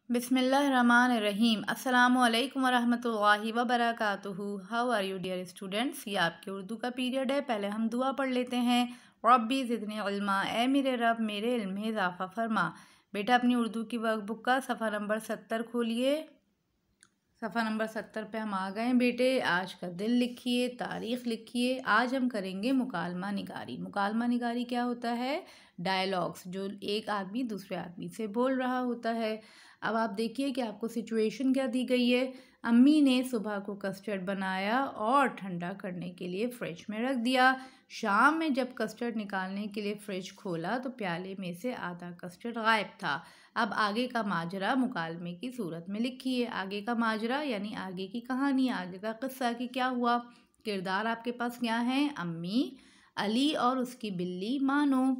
बिस्मिल्लाहिर्रहमानिर्रहीम। अस्सलामु अलैकुम वरहमतुल्लाहि वबरकातुहू। How are you dear students. ये आपके उर्दू का पीरियड है। पहले हम दुआ पढ़ लेते हैं। रब्बी ज़िदनी इल्मा, ए मेरे रब मेरे इल्म में इजाफ़ा फरमा। बेटा अपनी उर्दू की वर्कबुक का सफ़ा नंबर 70 खोलिए। सफ़ा नंबर 70 पे हम आ गए बेटे। आज का दिन लिखिए, तारीख़ लिखिए। आज हम करेंगे मुकालमा निगारी। मुकालमा निगारी क्या होता है? डायलॉग्स, जो एक आदमी दूसरे आदमी से बोल रहा होता है। अब आप देखिए कि आपको सिचुएशन क्या दी गई है। अम्मी ने सुबह को कस्टर्ड बनाया और ठंडा करने के लिए फ्रिज में रख दिया। शाम में जब कस्टर्ड निकालने के लिए फ्रिज खोला तो प्याले में से आधा कस्टर्ड गायब था। अब आगे का माजरा मुकालमे की सूरत में लिखिए। आगे का माजरा यानी आगे की कहानी, आगे का किस्सा कि क्या हुआ। किरदार आपके पास क्या हैं? अम्मी, अली और उसकी बिल्ली मानो।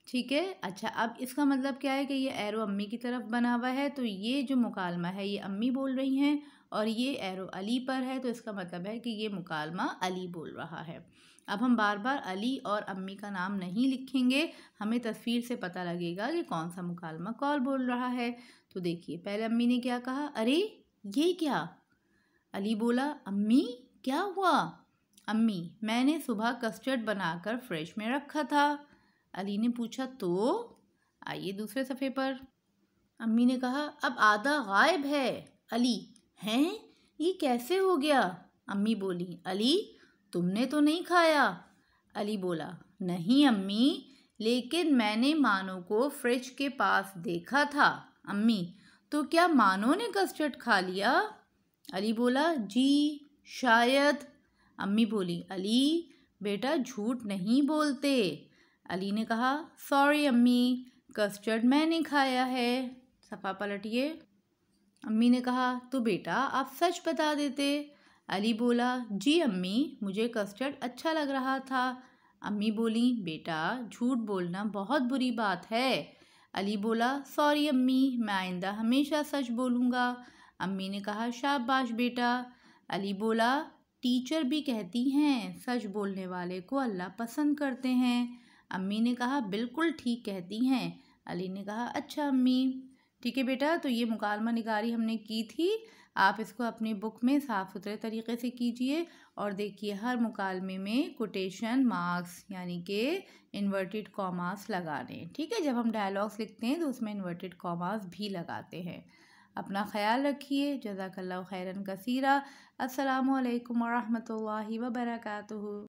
ठीक है। अच्छा, अब इसका मतलब क्या है कि ये एरो अम्मी की तरफ बना हुआ है, तो ये जो मुकालमा है ये अम्मी बोल रही हैं और ये एरो अली पर है, तो इसका मतलब है कि ये मुकालमा अली बोल रहा है। अब हम बार बार अली और अम्मी का नाम नहीं लिखेंगे, हमें तस्वीर से पता लगेगा कि कौन सा मुकालमा कौन बोल रहा है। तो देखिए, पहले अम्मी ने क्या कहा? अरे ये क्या? अली बोला, अम्मी क्या हुआ? अम्मी, मैंने सुबह कस्टर्ड बनाकर फ्रिज में रखा था। अली ने पूछा, तो आइए दूसरे सफ़े पर। अम्मी ने कहा, अब आधा गायब है। अली, हैं, ये कैसे हो गया? अम्मी बोली, अली तुमने तो नहीं खाया? अली बोला, नहीं अम्मी, लेकिन मैंने मानो को फ्रिज के पास देखा था। अम्मी, तो क्या मानो ने कस्टर्ड खा लिया? अली बोला, जी शायद। अम्मी बोली, अली बेटा झूठ नहीं बोलते। अली ने कहा, सॉरी अम्मी, कस्टर्ड मैंने खाया है। सफ़ा पलटिए। अम्मी ने कहा, तो बेटा आप सच बता देते। अली बोला, जी अम्मी, मुझे कस्टर्ड अच्छा लग रहा था। अम्मी बोली, बेटा झूठ बोलना बहुत बुरी बात है। अली बोला, सॉरी अम्मी, मैं आइंदा हमेशा सच बोलूँगा। अम्मी ने कहा, शाबाश बेटा। अली बोला, टीचर भी कहती हैं सच बोलने वाले को अल्लाह पसंद करते हैं। अम्मी ने कहा, बिल्कुल ठीक कहती हैं। अली ने कहा, अच्छा अम्मी। ठीक है बेटा, तो ये मुकालमा निगारी हमने की थी। आप इसको अपनी बुक में साफ़ सुथरे तरीके से कीजिए और देखिए हर मुकालमे में कोटेशन मार्क्स यानी कि इन्वर्टेड कॉमास लगाने। ठीक है, जब हम डायलॉग्स लिखते हैं तो उसमें इन्वर्टेड कॉमास भी लगाते हैं। अपना ख्याल रखिए। जज़ाकल्लाहु खैरन कसीरा। अस्सलामु अलैकुम वरहमतुल्लाहि वबरकातुहू।